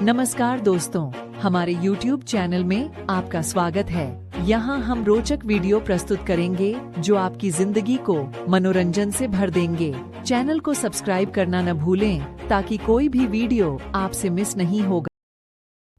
नमस्कार दोस्तों, हमारे YouTube चैनल में आपका स्वागत है। यहाँ हम रोचक वीडियो प्रस्तुत करेंगे जो आपकी जिंदगी को मनोरंजन से भर देंगे। चैनल को सब्सक्राइब करना न भूलें ताकि कोई भी वीडियो आपसे मिस नहीं होगा।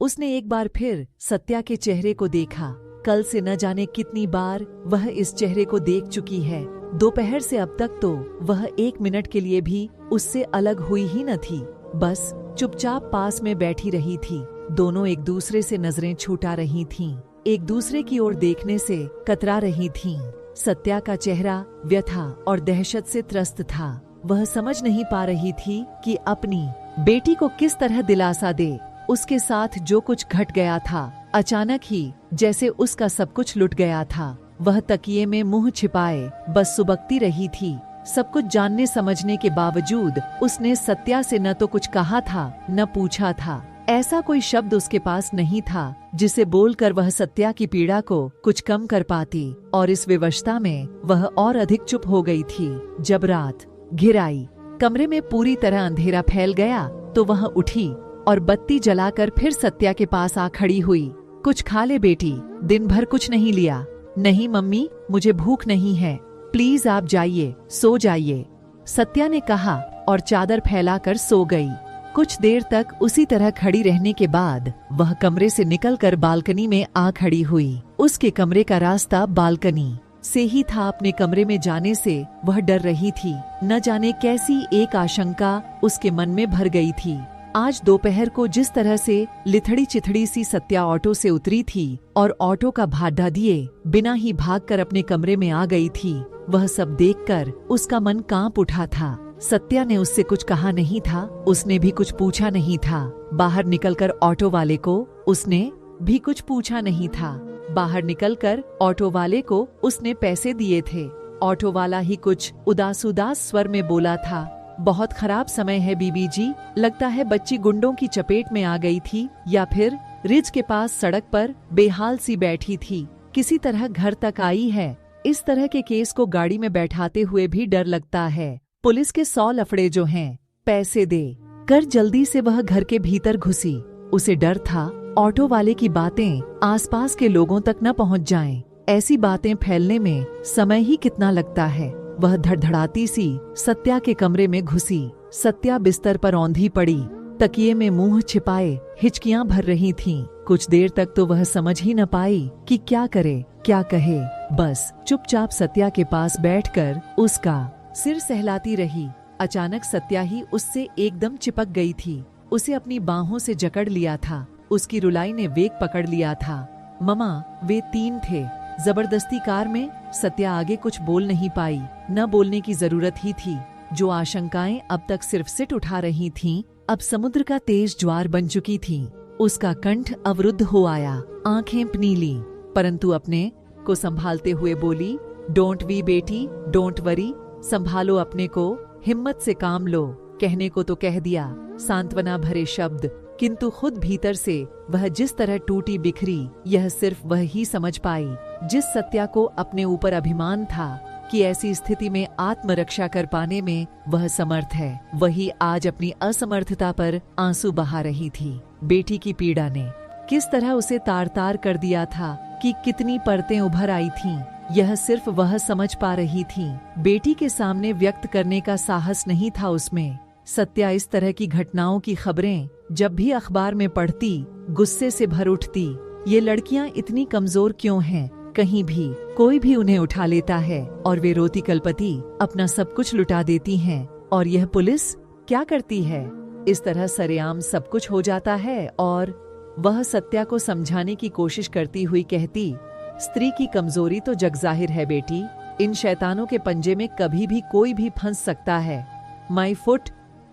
उसने एक बार फिर सत्या के चेहरे को देखा। कल से न जाने कितनी बार वह इस चेहरे को देख चुकी है। दोपहर से अब तक तो वह 1 मिनट के लिए भी उससे अलग हुई ही न थी। बस चुपचाप पास में बैठी रही थी। दोनों एक दूसरे से नजरें छूटा रही थीं, एक दूसरे की ओर देखने से कतरा रही थीं। सत्या का चेहरा व्यथा और दहशत से त्रस्त था। वह समझ नहीं पा रही थी कि अपनी बेटी को किस तरह दिलासा दे। उसके साथ जो कुछ घट गया था, अचानक ही जैसे उसका सब कुछ लुट गया था। वह तकिए में मुंह छिपाए बस सुबकती रही थी। सब कुछ जानने समझने के बावजूद उसने सत्या से न तो कुछ कहा था न पूछा था। ऐसा कोई शब्द उसके पास नहीं था जिसे बोलकर वह सत्या की पीड़ा को कुछ कम कर पाती। और इस विवशता में वह और अधिक चुप हो गई थी। जब रात घिर आई, कमरे में पूरी तरह अंधेरा फैल गया तो वह उठी और बत्ती जलाकर फिर सत्या के पास आ खड़ी हुई। कुछ खा ले बेटी, दिन भर कुछ नहीं लिया। नहीं मम्मी, मुझे भूख नहीं है, प्लीज आप जाइए, सो जाइए, सत्या ने कहा और चादर फैलाकर सो गई। कुछ देर तक उसी तरह खड़ी रहने के बाद वह कमरे से निकलकर बालकनी में आ खड़ी हुई। उसके कमरे का रास्ता बालकनी से ही था। अपने कमरे में जाने से वह डर रही थी। न जाने कैसी एक आशंका उसके मन में भर गई थी। आज दोपहर को जिस तरह से लिथड़ी चिथड़ी सी सत्या ऑटो से उतरी थी और ऑटो का भाड़ा दिए बिना ही भागकर अपने कमरे में आ गई थी, वह सब देखकर उसका मन कांप उठा था। सत्या ने उससे कुछ कहा नहीं था, उसने भी कुछ पूछा नहीं था। बाहर निकलकर ऑटो वाले को उसने भी कुछ पूछा नहीं था। बाहर निकलकर ऑटो वाले को उसने पैसे दिए थे। ऑटो वाला ही कुछ उदास स्वर में बोला था, बहुत खराब समय है बीबी जी, लगता है बच्ची गुंडों की चपेट में आ गई थी या फिर रिज के पास सड़क पर बेहाल सी बैठी थी, किसी तरह घर तक आई है। इस तरह के केस को गाड़ी में बैठाते हुए भी डर लगता है। पुलिस के 100 लफड़े जो हैं, पैसे दे कर जल्दी से वह घर के भीतर घुसी। उसे डर था ऑटो वाले की बातें आसपास के लोगों तक न पहुंच जाएं। ऐसी बातें फैलने में समय ही कितना लगता है। वह धड़धड़ाती सी सत्या के कमरे में घुसी। सत्या बिस्तर पर औंधी पड़ी, तकिए में मुंह छिपाए हिचकियां भर रही थीं। कुछ देर तक तो वह समझ ही न पाई कि क्या करे क्या कहे। बस चुपचाप सत्या के पास बैठकर उसका सिर सहलाती रही। अचानक सत्या ही उससे एकदम चिपक गई थी। उसे अपनी बाहों से जकड़ लिया था। उसकी रुलाई ने वेग पकड़ लिया था। ममा, वे 3 थे। जबरदस्ती कार में सत्या आगे कुछ बोल नहीं पाई। न बोलने की जरूरत ही थी। जो आशंकाएं अब तक सिर्फ सिट उठा रही थीं, अब समुद्र का तेज ज्वार बन चुकी थीं। उसका कंठ अवरुद्ध हो आया, आंखें पनीली, परंतु अपने को संभालते हुए बोली, डोंट वी बेटी, डोंट वरी, संभालो अपने को, हिम्मत से काम लो। कहने को तो कह दिया, सांत्वना भरे शब्द, किंतु खुद भीतर से वह जिस तरह टूटी बिखरी, यह सिर्फ वह ही समझ पाई। जिस सत्या को अपने ऊपर अभिमान था कि ऐसी स्थिति में आत्मरक्षा कर पाने में वह समर्थ है, वही आज अपनी असमर्थता पर आंसू बहा रही थी। बेटी की पीड़ा ने किस तरह उसे तार तार कर दिया था कि कितनी परतें उभर आई थीं, यह सिर्फ वह समझ पा रही थी। बेटी के सामने व्यक्त करने का साहस नहीं था उसमें। सत्या इस तरह की घटनाओं की खबरें जब भी अखबार में पढ़ती, गुस्से से भर उठती। ये लड़कियां इतनी कमजोर क्यों हैं? कहीं भी कोई भी उन्हें उठा लेता है और वे रोती कलपती अपना सब कुछ लुटा देती हैं। और यह पुलिस क्या करती है? इस तरह सरेआम सब कुछ हो जाता है। और वह सत्या को समझाने की कोशिश करती हुई कहती, स्त्री की कमजोरी तो जग जाहिर है बेटी, इन शैतानों के पंजे में कभी भी कोई भी फंस सकता है। माई फुट,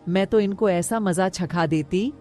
मैं तो इनको ऐसा मजा छका देती।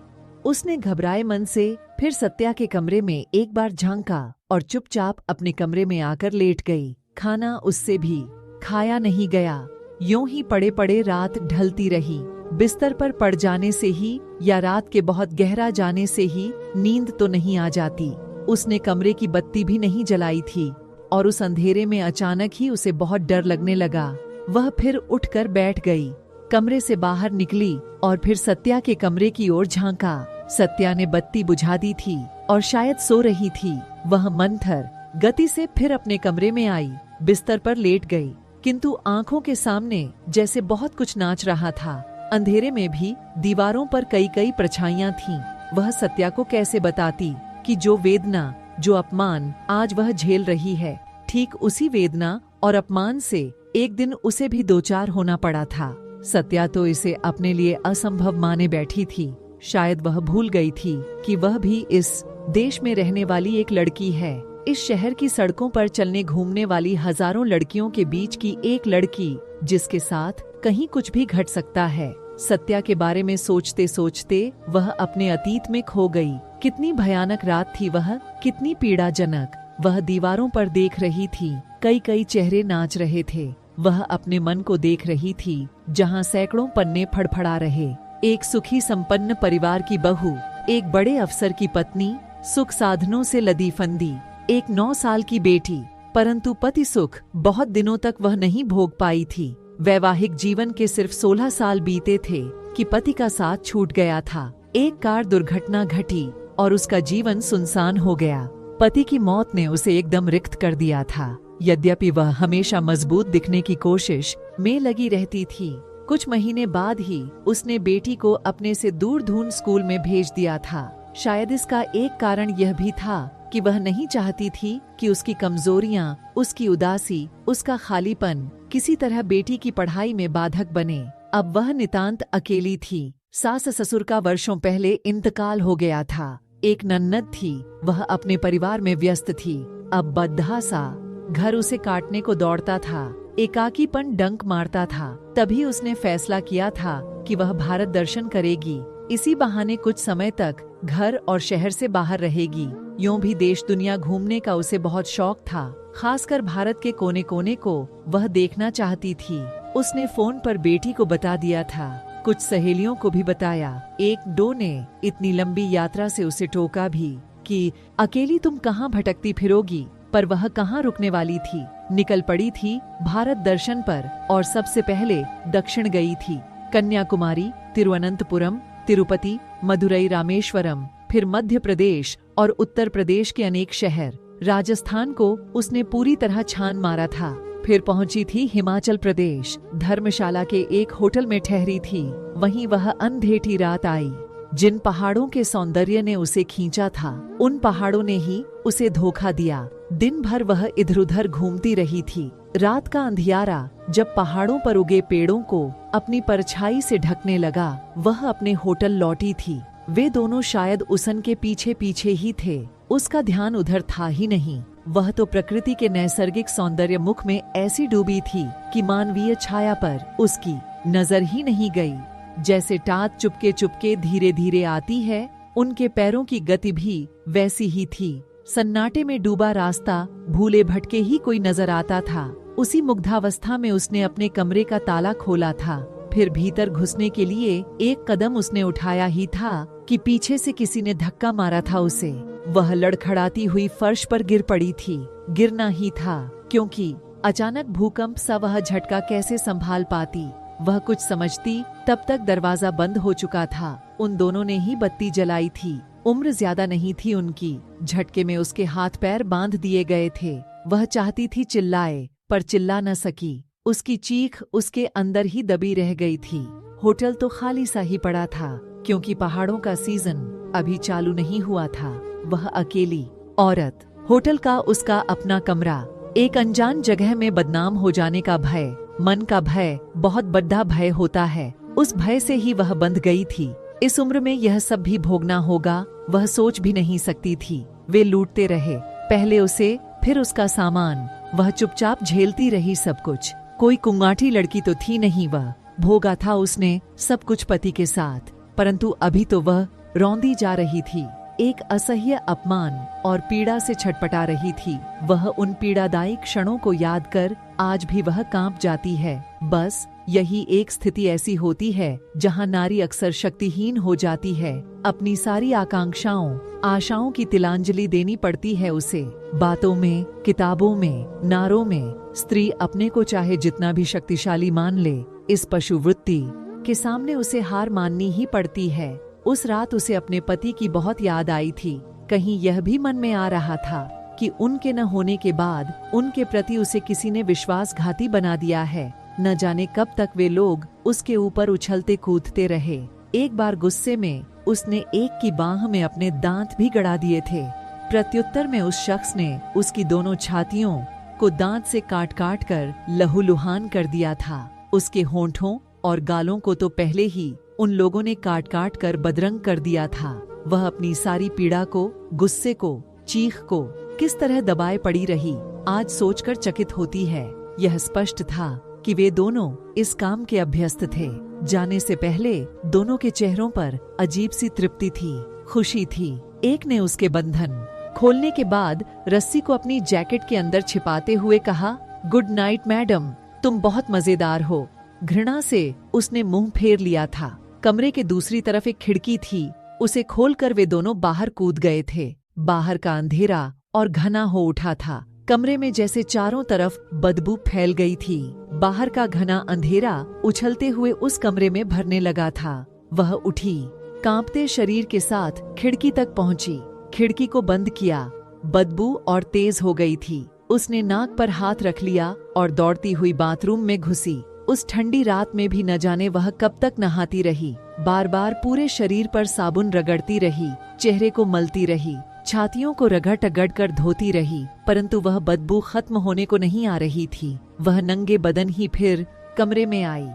उसने घबराए मन से फिर सत्या के कमरे में एक बार झांका और चुपचाप अपने कमरे में आकर लेट गई। खाना उससे भी खाया नहीं गया। यूं ही पड़े पड़े रात ढलती रही। बिस्तर पर पड़ जाने से ही या रात के बहुत गहरा जाने से ही नींद तो नहीं आ जाती। उसने कमरे की बत्ती भी नहीं जलाई थी और उस अंधेरे में अचानक ही उसे बहुत डर लगने लगा। वह फिर उठकर बैठ गई, कमरे से बाहर निकली और फिर सत्या के कमरे की ओर झांका। सत्या ने बत्ती बुझा दी थी और शायद सो रही थी। वह मंथर गति से फिर अपने कमरे में आई, बिस्तर पर लेट गई, किंतु आंखों के सामने जैसे बहुत कुछ नाच रहा था। अंधेरे में भी दीवारों पर कई कई परछाइयां थीं। वह सत्या को कैसे बताती कि जो वेदना, जो अपमान आज वह झेल रही है, ठीक उसी वेदना और अपमान से एक दिन उसे भी दो चार होना पड़ा था। सत्या तो इसे अपने लिए असंभव माने बैठी थी। शायद वह भूल गई थी कि वह भी इस देश में रहने वाली एक लड़की है, इस शहर की सड़कों पर चलने घूमने वाली हजारों लड़कियों के बीच की एक लड़की, जिसके साथ कहीं कुछ भी घट सकता है। सत्या के बारे में सोचते सोचते वह अपने अतीत में खो गई। कितनी भयानक रात थी वह, कितनी पीड़ाजनक। वह दीवारों पर देख रही थी, कई कई चेहरे नाच रहे थे। वह अपने मन को देख रही थी, जहां सैकड़ों पन्ने फड़फड़ा रहे। एक सुखी संपन्न परिवार की बहू, एक बड़े अफसर की पत्नी, सुख साधनों से लदी फंदी, एक 9 साल की बेटी, परंतु पति सुख बहुत दिनों तक वह नहीं भोग पाई थी। वैवाहिक जीवन के सिर्फ 16 साल बीते थे कि पति का साथ छूट गया था। एक कार दुर्घटना घटी और उसका जीवन सुनसान हो गया। पति की मौत ने उसे एकदम रिक्त कर दिया था। यद्यपि वह हमेशा मजबूत दिखने की कोशिश में लगी रहती थी। कुछ महीने बाद ही उसने बेटी को अपने से दूर धून स्कूल में भेज दिया था। शायद इसका एक कारण यह भी था कि वह नहीं चाहती थी कि उसकी कमजोरियां, उसकी उदासी, उसका खालीपन किसी तरह बेटी की पढ़ाई में बाधक बने। अब वह नितांत अकेली थी। सास ससुर का वर्षों पहले इंतकाल हो गया था। एक नन्नद थी, वह अपने परिवार में व्यस्त थी। अब बद्धा सा घर उसे काटने को दौड़ता था। एकाकीपन डंक मारता था। तभी उसने फैसला किया था कि वह भारत दर्शन करेगी। इसी बहाने कुछ समय तक घर और शहर से बाहर रहेगी। यूं भी देश दुनिया घूमने का उसे बहुत शौक था। खासकर भारत के कोने कोने को वह देखना चाहती थी। उसने फोन पर बेटी को बता दिया था, कुछ सहेलियों को भी बताया। एक दो ने इतनी लंबी यात्रा से उसे टोका भी कि अकेली तुम कहाँ भटकती फिरोगी, पर वह कहाँ रुकने वाली थी। निकल पड़ी थी भारत दर्शन पर और सबसे पहले दक्षिण गई थी। कन्याकुमारी, तिरुवनंतपुरम, तिरुपति, मदुरई, रामेश्वरम, फिर मध्य प्रदेश और उत्तर प्रदेश के अनेक शहर। राजस्थान को उसने पूरी तरह छान मारा था। फिर पहुंची थी हिमाचल प्रदेश। धर्मशाला के एक होटल में ठहरी थी। वहीं वह अंधेठी रात आई। जिन पहाड़ों के सौंदर्य ने उसे खींचा था, उन पहाड़ों ने ही उसे धोखा दिया। दिन भर वह इधर उधर घूमती रही थी। रात का अंधियारा जब पहाड़ों पर उगे पेड़ों को अपनी परछाई से ढकने लगा, वह अपने होटल लौटी थी। वे दोनों शायद उसन के पीछे पीछे ही थे। उसका ध्यान उधर था ही नहीं। वह तो प्रकृति के नैसर्गिक सौंदर्य मुख में ऐसी डूबी थी कि मानवीय छाया पर उसकी नजर ही नहीं गई। जैसे टाट चुपके चुपके धीरे धीरे आती है, उनके पैरों की गति भी वैसी ही थी। सन्नाटे में डूबा रास्ता भूले भटके ही कोई नजर आता था। उसी मुग्धावस्था में उसने अपने कमरे का ताला खोला था। फिर भीतर घुसने के लिए एक कदम उसने उठाया ही था कि पीछे से किसी ने धक्का मारा था उसे। वह लड़खड़ाती हुई फर्श पर गिर पड़ी थी। गिरना ही था, क्योंकि अचानक भूकंप सा वह झटका कैसे संभाल पाती। वह कुछ समझती तब तक दरवाजा बंद हो चुका था। उन दोनों ने ही बत्ती जलाई थी। उम्र ज्यादा नहीं थी उनकी। झटके में उसके हाथ पैर बांध दिए गए थे। वह चाहती थी चिल्लाए, पर चिल्ला न सकी। उसकी चीख उसके अंदर ही दबी रह गई थी। होटल तो खाली सा ही पड़ा था, क्योंकि पहाड़ों का सीजन अभी चालू नहीं हुआ था। वह अकेली औरत, होटल का उसका अपना कमरा, एक अनजान जगह में बदनाम हो जाने का भय। मन का भय बहुत बड़ा भय होता है। उस भय से ही वह बंध गई थी। इस उम्र में यह सब भी भोगना होगा, वह सोच भी नहीं सकती थी। वे लूटते रहे, पहले उसे, फिर उसका सामान। वह चुपचाप झेलती रही सब कुछ। कोई कुंगाठी लड़की तो थी नहीं वह। भोगा था उसने सब कुछ पति के साथ, परंतु अभी तो वह रौंदी जा रही थी। एक असह्य अपमान और पीड़ा से छटपटा रही थी। वह उन पीड़ादायी क्षणों को याद कर आज भी वह कांप जाती है। बस यही एक स्थिति ऐसी होती है जहां नारी अक्सर शक्तिहीन हो जाती है। अपनी सारी आकांक्षाओं, आशाओं की तिलांजलि देनी पड़ती है उसे। बातों में, किताबों में, नारों में स्त्री अपने को चाहे जितना भी शक्तिशाली मान ले, इस पशु वृत्ति के सामने उसे हार माननी ही पड़ती है। उस रात उसे अपने पति की बहुत याद आई थी। कहीं यह भी मन में आ रहा था कि उनके न होने के बाद उनके प्रति उसे किसी ने विश्वासघाती बना दिया है। न जाने कब तक वे लोग उसके ऊपर उछलते कूदते रहे। एक बार गुस्से में उसने एक की बाह में अपने दांत भी गड़ा दिए थे। प्रत्युत्तर में उस शख्स ने उसकी दोनों छातियों को दांत से काट काट कर लहूलुहान कर दिया था। उसके होंठों और गालों को तो पहले ही उन लोगों ने काट काट कर बदरंग कर दिया था। वह अपनी सारी पीड़ा को, गुस्से को, चीख को किस तरह दबाए पड़ी रही, आज सोचकर चकित होती है। यह स्पष्ट था कि वे दोनों इस काम के अभ्यस्त थे। जाने से पहले दोनों के चेहरों पर अजीब सी तृप्ति थी, खुशी थी। एक ने उसके बंधन खोलने के बाद रस्सी को अपनी जैकेट के अंदर छिपाते हुए कहा, गुड नाइट मैडम, तुम बहुत मजेदार हो। घृणा से उसने मुंह फेर लिया था। कमरे के दूसरी तरफ एक खिड़की थी, उसे खोलकर वे दोनों बाहर कूद गए थे। बाहर का अंधेरा और घना हो उठा था। कमरे में जैसे चारों तरफ बदबू फैल गई थी। बाहर का घना अंधेरा उछलते हुए उस कमरे में भरने लगा था। वह उठी, कांपते शरीर के साथ खिड़की तक पहुंची, खिड़की को बंद किया। बदबू और तेज हो गई थी। उसने नाक पर हाथ रख लिया और दौड़ती हुई बाथरूम में घुसी। उस ठंडी रात में भी न जाने वह कब तक नहाती रही। बार बार पूरे शरीर पर साबुन रगड़ती रही, चेहरे को मलती रही, छातियों को रगड़ रगड़ कर धोती रही, परंतु वह बदबू खत्म होने को नहीं आ रही थी। वह नंगे बदन ही फिर कमरे में आई।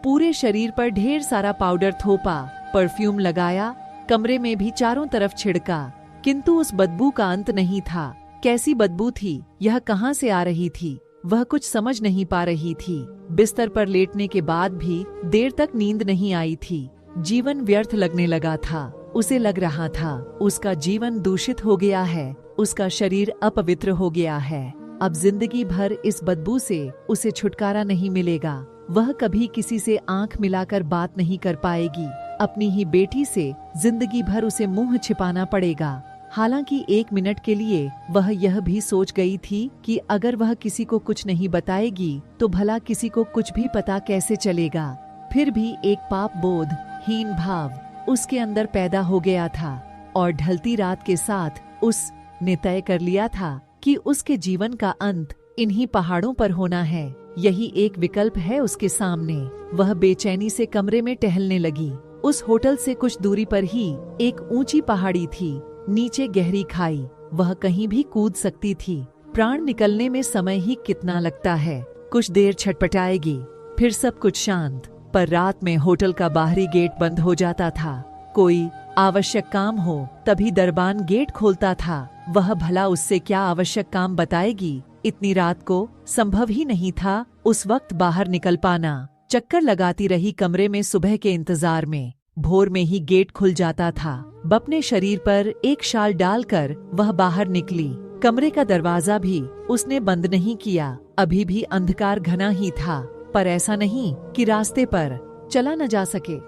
पूरे शरीर पर ढेर सारा पाउडर थोपा, परफ्यूम लगाया, कमरे में भी चारों तरफ छिड़का, किंतु उस बदबू का अंत नहीं था। कैसी बदबू थी, यह कहाँ से आ रही थी, वह कुछ समझ नहीं पा रही थी। बिस्तर पर लेटने के बाद भी देर तक नींद नहीं आई थी। जीवन व्यर्थ लगने लगा था। उसे लग रहा था उसका जीवन दूषित हो गया है, उसका शरीर अपवित्र हो गया है। अब जिंदगी भर इस बदबू से उसे छुटकारा नहीं मिलेगा। वह कभी किसी से आंख मिलाकर बात नहीं कर पाएगी। अपनी ही बेटी से जिंदगी भर उसे मुंह छिपाना पड़ेगा। हालांकि एक मिनट के लिए वह यह भी सोच गई थी कि अगर वह किसी को कुछ नहीं बताएगी तो भला किसी को कुछ भी पता कैसे चलेगा। फिर भी एक पाप बोध, हीन भाव उसके अंदर पैदा हो गया था और ढलती रात के साथ उसने तय कर लिया था कि उसके जीवन का अंत इन्हीं पहाड़ों पर होना है। यही एक विकल्प है उसके सामने। वह बेचैनी से कमरे में टहलने लगी। उस होटल से कुछ दूरी पर ही एक ऊंची पहाड़ी थी, नीचे गहरी खाई। वह कहीं भी कूद सकती थी। प्राण निकलने में समय ही कितना लगता है। कुछ देर छटपटाएगी, फिर सब कुछ शांत। पर रात में होटल का बाहरी गेट बंद हो जाता था। कोई आवश्यक काम हो तभी दरबान गेट खोलता था। वह भला उससे क्या आवश्यक काम बताएगी। इतनी रात को संभव ही नहीं था उस वक्त बाहर निकल पाना। चक्कर लगाती रही कमरे में सुबह के इंतजार में। भोर में ही गेट खुल जाता था। अपने शरीर पर एक शाल डालकर वह बाहर निकली। कमरे का दरवाजा भी उसने बंद नहीं किया। अभी भी अंधकार घना ही था, पर ऐसा नहीं कि रास्ते पर चला न जा सके।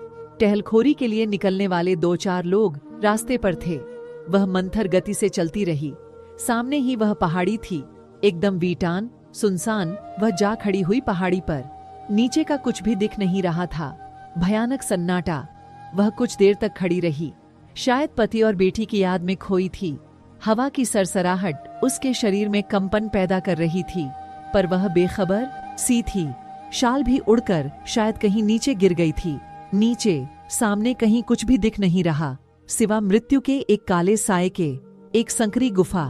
टहलखोरी के लिए निकलने वाले 2-4 लोग रास्ते पर थे। वह मंथर गति से चलती रही। सामने ही वह पहाड़ी थी, एकदम वीटान, सुनसान। वह जा खड़ी हुई पहाड़ी पर। नीचे का कुछ भी दिख नहीं रहा था। भयानक सन्नाटा। वह कुछ देर तक खड़ी रही, शायद पति और बेटी की याद में खोई थी। हवा की सरसराहट उसके शरीर में कंपन पैदा कर रही थी, पर वह बेखबर सी थी। शाल भी उड़कर शायद कहीं नीचे गिर गई थी। नीचे सामने कहीं कुछ भी दिख नहीं रहा, सिवा मृत्यु के एक काले साए के। एक संकरी गुफा।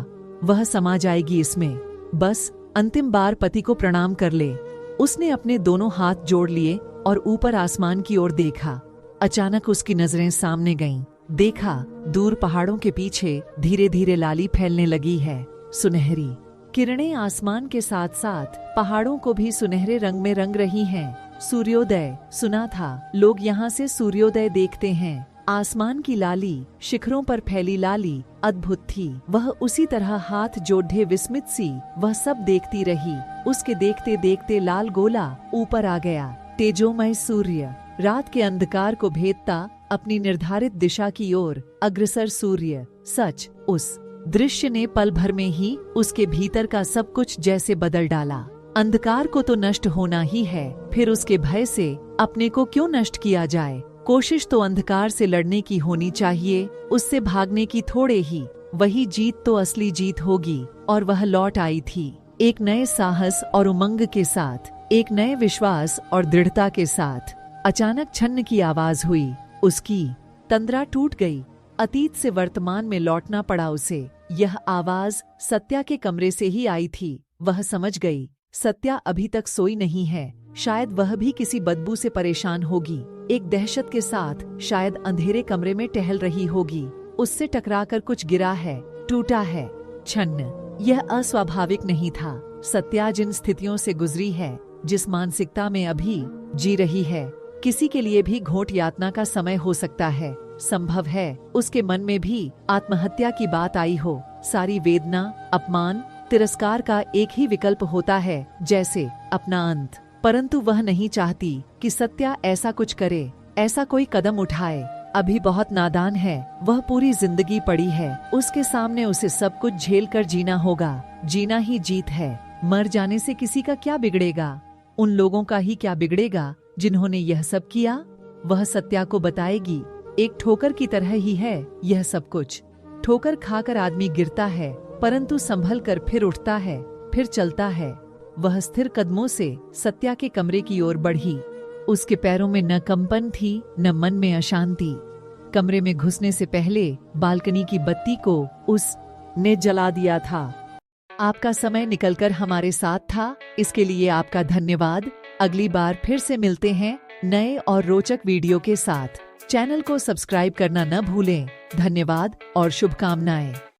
वह समा जाएगी इसमें। बस अंतिम बार पति को प्रणाम कर ले। उसने अपने दोनों हाथ जोड़ लिए और ऊपर आसमान की ओर देखा। अचानक उसकी नजरें सामने गईं। देखा, दूर पहाड़ों के पीछे धीरे धीरे लाली फैलने लगी है। सुनहरी किरणें आसमान के साथ साथ पहाड़ों को भी सुनहरे रंग में रंग रही हैं। सूर्योदय। सुना था लोग यहाँ से सूर्योदय देखते हैं। आसमान की लाली, शिखरों पर फैली लाली अद्भुत थी। वह उसी तरह हाथ जोड़े विस्मित सी वह सब देखती रही। उसके देखते देखते लाल गोला ऊपर आ गया। तेजोमय सूर्य, रात के अंधकार को भेदता अपनी निर्धारित दिशा की ओर अग्रसर सूर्य। सच, उस दृश्य ने पल भर में ही उसके भीतर का सब कुछ जैसे बदल डाला। अंधकार को तो नष्ट होना ही है, फिर उसके भय से अपने को क्यों नष्ट किया जाए। कोशिश तो अंधकार से लड़ने की होनी चाहिए, उससे भागने की थोड़े ही। वही जीत तो असली जीत होगी। और वह लौट आई थी, एक नए साहस और उमंग के साथ, एक नए विश्वास और दृढ़ता के साथ। अचानक छन्न की आवाज हुई, उसकी तंद्रा टूट गई। अतीत से वर्तमान में लौटना पड़ा उसे। यह आवाज सत्या के कमरे से ही आई थी। वह समझ गई, सत्या अभी तक सोई नहीं है। शायद वह भी किसी बदबू से परेशान होगी। एक दहशत के साथ शायद अंधेरे कमरे में टहल रही होगी। उससे टकराकर कुछ गिरा है, टूटा है। छन्न, यह अस्वाभाविक नहीं था। सत्या जिन स्थितियों से गुजरी है, जिस मानसिकता में अभी जी रही है, किसी के लिए भी घोट यातना का समय हो सकता है। संभव है उसके मन में भी आत्महत्या की बात आई हो। सारी वेदना, अपमान, तिरस्कार का एक ही विकल्प होता है, जैसे अपना अंत। परंतु वह नहीं चाहती कि सत्या ऐसा कुछ करे, ऐसा कोई कदम उठाए। अभी बहुत नादान है। वह पूरी जिंदगी पड़ी है उसके सामने। उसे सब कुछ झेल कर जीना होगा। जीना ही जीत है। मर जाने से किसी का क्या बिगड़ेगा? उन लोगों का ही क्या बिगड़ेगा जिन्होंने यह सब किया। वह सत्या को बताएगी, एक ठोकर की तरह ही है यह सब कुछ। ठोकर खाकर आदमी गिरता है, परंतु संभल कर फिर उठता है, फिर चलता है। वह स्थिर कदमों से सत्या के कमरे की ओर बढ़ी। उसके पैरों में न कंपन थी, न मन में अशांति। कमरे में घुसने से पहले बालकनी की बत्ती को उसने जला दिया था। आपका समय निकलकर हमारे साथ था, इसके लिए आपका धन्यवाद। अगली बार फिर से मिलते हैं नए और रोचक वीडियो के साथ। चैनल को सब्सक्राइब करना न भूलें। धन्यवाद और शुभकामनाएं।